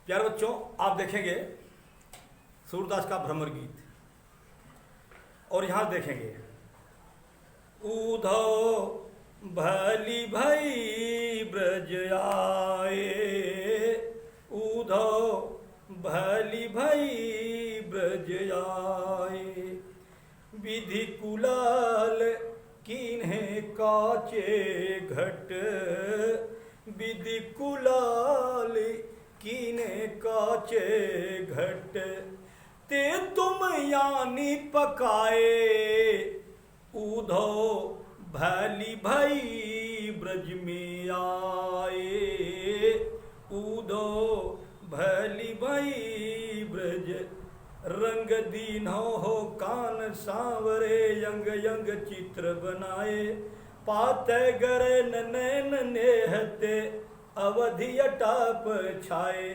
प्यारे बच्चों, आप देखेंगे सूरदास का भ्रमर गीत, और यहाँ देखेंगे उधो भली भई ब्रज आए, उधो भली भई ब्रज आए, विधि कुलाल कीन्हे काचे घट, विधि कुलाल कीने काचे घट, ते तुम यानी पकाए, उधो भली भई ब्रज में आए, उधो भली भई ब्रज, रंग दीनो हो कान सांवरे, यंग यंग चित्र बनाए, पाते गरे नैन नेहते, अवधि अटाप छाए।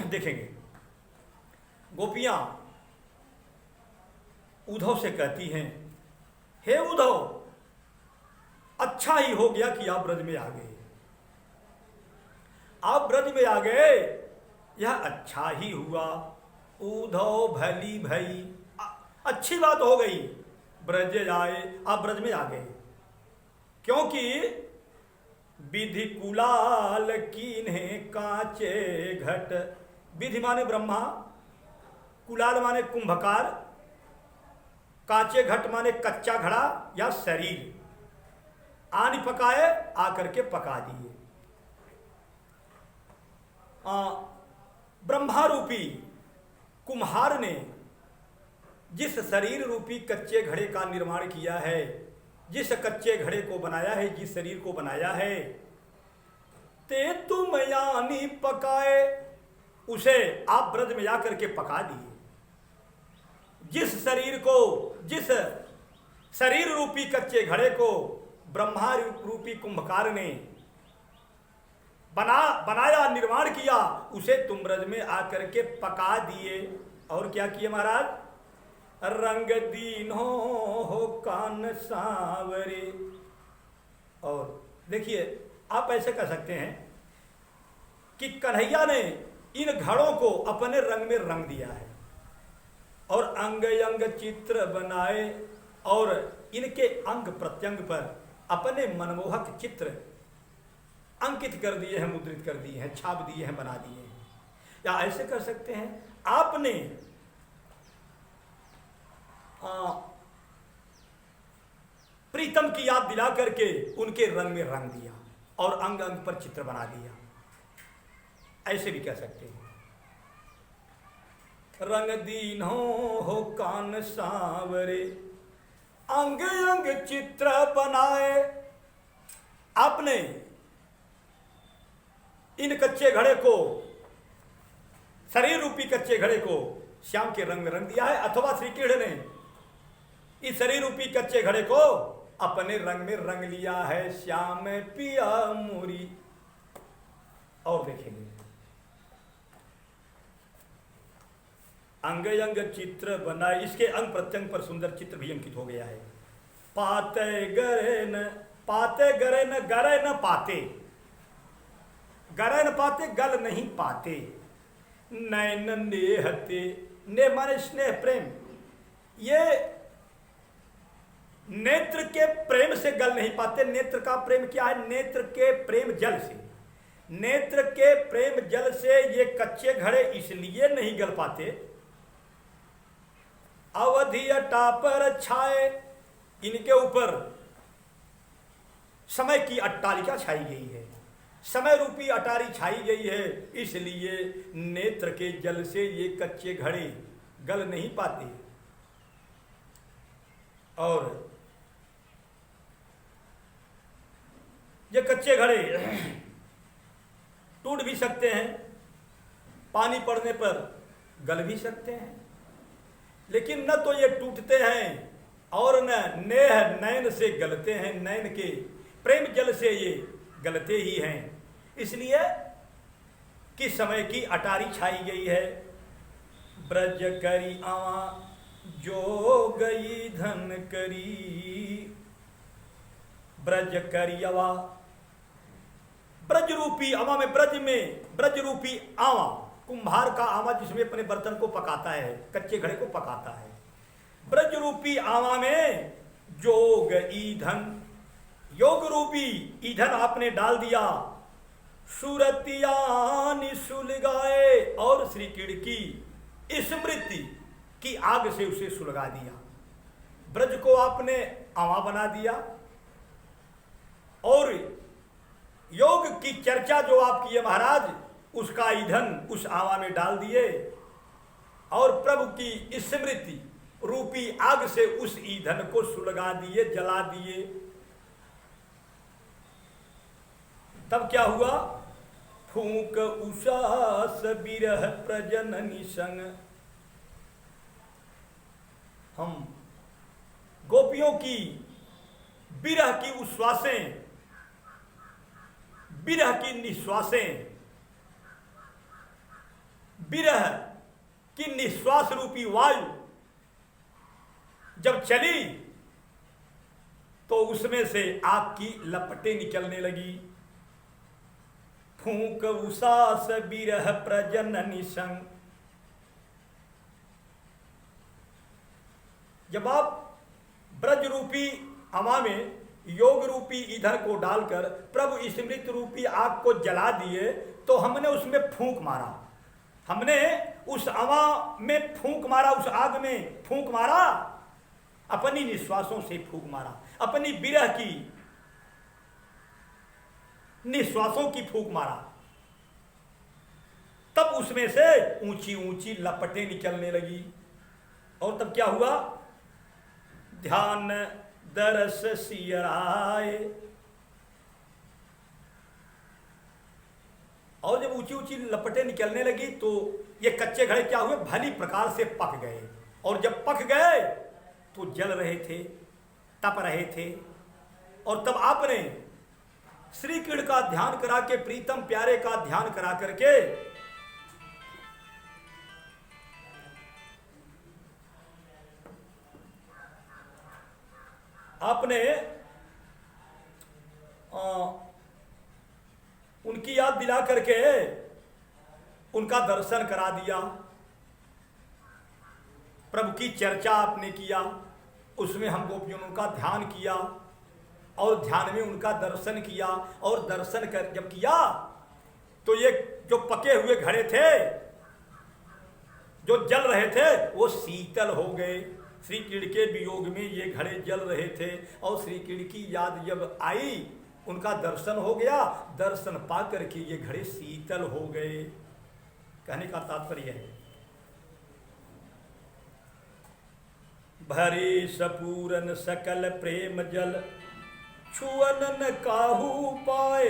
देखेंगे गोपियां उद्धव से कहती हैं, हे उद्धव, अच्छा ही हो गया कि आप ब्रज में आ गए, आप ब्रज में आ गए, यह अच्छा ही हुआ। उद्धव भली भई, अच्छी बात हो गई, ब्रज आए, आप ब्रज में आ गए, क्योंकि विधि कुलाल कीन्हे काचे घट, विधि माने ब्रह्मा, कुलाल माने कुंभकार, काचे घट माने कच्चा घड़ा या शरीर, आनी पकाए, आकर के पका दिए। ब्रह्मा रूपी कुम्हार ने जिस शरीर रूपी कच्चे घड़े का निर्माण किया है, जिस कच्चे घड़े को बनाया है, जिस शरीर को बनाया है, ते तुम यानी पकाए, उसे आप ब्रज में जाकर के पका दिए। जिस शरीर को, जिस शरीर रूपी कच्चे घड़े को ब्रह्मा रूपी कुंभकार ने बनाया, निर्माण किया, उसे तुम ब्रज में आकर के पका दिए। और क्या किए महाराज? रंग दीनो हो कान सांवरे। और देखिए, आप ऐसे कह सकते हैं कि कन्हैया ने इन घड़ों को अपने रंग में रंग दिया है और अंग अंग चित्र बनाए, और इनके अंग प्रत्यंग पर अपने मनमोहक चित्र अंकित कर दिए हैं, मुद्रित कर दिए हैं, छाप दिए हैं, बना दिए हैं। या ऐसे कर सकते हैं, आपने प्रीतम की याद दिला करके उनके रंग में रंग दिया और अंग अंग पर चित्र बना दिया, ऐसे भी कह सकते हैं। रंग दीनो हो कान सांवरे, अंग अंग चित्र बनाए, आपने इन कच्चे घड़े को, शरीर रूपी कच्चे घड़े को श्याम के रंग में रंग दिया है, अथवा श्री कृष्ण ने इस शरीर रूपी कच्चे घड़े को अपने रंग में रंग लिया है, श्याम पिया मोरी। और देखेंगे, अंग अंग चित्र बनाए, इसके अंग प्रत्यंग पर सुंदर चित्र भी अंकित हो गया है। पाते गरे न पाते, गरे न गरे न पाते, गरे न पाते, गल नहीं पाते, नैन नेहते, ने माने स्नेह प्रेम, ये नेत्र के प्रेम से गल नहीं पाते। नेत्र का प्रेम क्या है? नेत्र के प्रेम जल से, नेत्र के प्रेम जल से ये कच्चे घड़े इसलिए नहीं गल पाते, अवधि अटा पर छाए, इनके ऊपर समय की अट्टालिका छाई गई है, समय रूपी अटारी छाई गई है, इसलिए नेत्र के जल से ये कच्चे घड़े गल नहीं पाते। और ये कच्चे घड़े टूट भी सकते हैं, पानी पड़ने पर गल भी सकते हैं, लेकिन न तो ये टूटते हैं और न नेह नैन से गलते हैं, नैन के प्रेम जल से ये गलते ही हैं, इसलिए कि समय की अटारी छाई गई है। ब्रज करी आवा जो गई धन करी, ब्रज करियवा, ब्रज रूपी आवा में, ब्रज रूपी आवा, कुम्हार का आवा जिसमें अपने बर्तन को पकाता है, कच्चे घड़े को पकाता है। ब्रज रूपी आवा में जोग ईंधन, योग रूपी ईंधन आपने डाल दिया। सुरतिया सुलगाए, और श्री कीड़ की स्मृति की आग से उसे सुलगा दिया। ब्रज को आपने आवा बना दिया और योग की चर्चा जो आप किए महाराज, उसका ईंधन उस आवा में डाल दिए और प्रभु की स्मृति रूपी आग से उस ईंधन को सुलगा दिए, जला दिए। तब क्या हुआ? फूंक उषास बिरह प्रजननी संग। हम गोपियों की बिरह की उश्वासें, बिरह की निश्वासें, बिरह की निश्वास रूपी वायु जब चली तो उसमें से आग की लपटें निकलने लगी। फूंक उषास बिरह प्रजननी संग। जब आप ब्रज रूपी हवा में योग रूपी ईंधन को डालकर प्रभु स्मृति रूपी आग को जला दिए तो हमने उसमें फूंक मारा, हमने उस हवा में फूंक मारा, उस आग में फूंक मारा, अपनी निश्वासों से फूंक मारा, अपनी बिरह की निश्वासों की फूंक मारा। तब उसमें से ऊंची ऊंची लपटें निकलने लगी। और तब क्या हुआ? ध्यान दरस सियराए। और जब ऊंची ऊंची लपटें निकलने लगी तो ये कच्चे घड़े क्या हुए? भली प्रकार से पक गए। और जब पक गए तो जल रहे थे, तप रहे थे। और तब आपने श्री कृष्ण का ध्यान करा के, प्रीतम प्यारे का ध्यान करा करके आपने उनकी याद दिला करके उनका दर्शन करा दिया। प्रभु की चर्चा आपने किया, उसमें हम गोपियों ने उनका ध्यान किया और ध्यान में उनका दर्शन किया। और दर्शन कर जब किया तो ये जो पके हुए घड़े थे, जो जल रहे थे, वो शीतल हो गए। श्री कृष्ण के वियोग में ये घड़े जल रहे थे और श्री कृष्ण की याद जब आई, उनका दर्शन हो गया। दर्शन पा करके ये घड़े शीतल हो गए। कहने का तात्पर्य है, भरे सपूरन सकल प्रेम जल, छुअन न काहू पाए।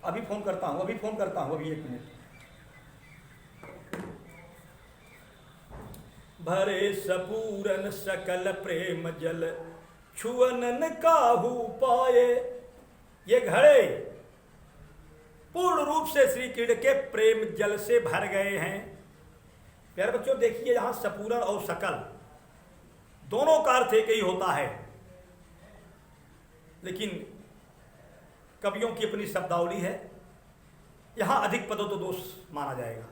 अभी फोन करता हूं, अभी 1 मिनट। भरे सपूरन सकल प्रेम जल, छुअन न काहू पाए। ये घड़े पूर्ण रूप से श्री कृष्ण के प्रेम जल से भर गए हैं। प्यारे बच्चों देखिए, यहां सपूरन और सकल दोनों का अर्थ एक ही होता है, लेकिन कवियों की अपनी शब्दावली है। यहां अधिक पदों तो दोष माना जाएगा।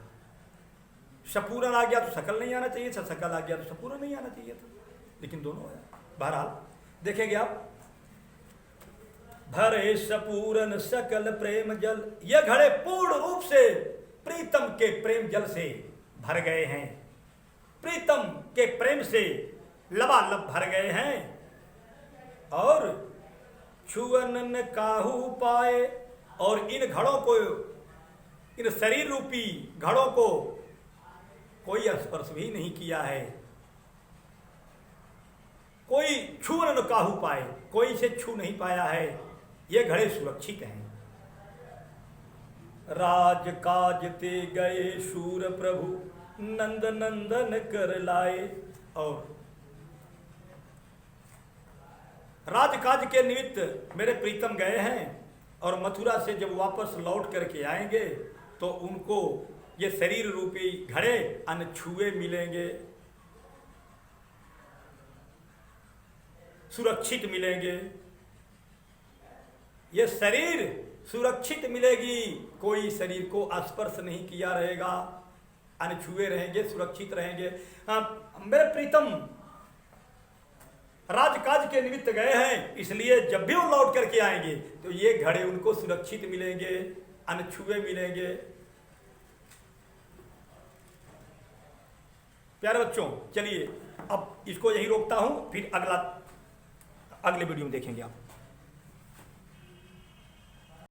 सपूरन आ गया तो सकल नहीं आना चाहिए था, सकल आ गया तो सपूरन नहीं आना चाहिए था, लेकिन दोनों है। बहरहाल देखेंगे आप, भरे सपूरन सकल प्रेम जल, ये घड़े पूर्ण रूप से प्रीतम के प्रेम जल से भर गए हैं, प्रीतम के प्रेम से लबालब भर गए हैं। और छुअन न काहू पाए, और इन घड़ों को, इन शरीर रूपी घड़ों को कोई स्पर्श भी नहीं किया है, कोई छू न काहू पाए, कोई इसे छू नहीं पाया है। ये घड़े सुरक्षित हैं। राज काज ते गए शूर प्रभु, नंद नंदन कर लाए। और राजकाज के निमित्त मेरे प्रीतम गए हैं और मथुरा से जब वापस लौट करके आएंगे तो उनको ये शरीर रूपी घड़े अनछुए मिलेंगे, सुरक्षित मिलेंगे। ये शरीर सुरक्षित मिलेगी, कोई शरीर को स्पर्श नहीं किया रहेगा, अनछुए रहेंगे, सुरक्षित रहेंगे। मेरे प्रीतम राजकाज के निमित्त गए हैं, इसलिए जब भी वो लौट करके आएंगे तो ये घड़े उनको सुरक्षित मिलेंगे, अनछुए मिलेंगे। प्यारे बच्चों, चलिए अब इसको यहीं रोकता हूं, फिर अगले वीडियो में देखेंगे आप।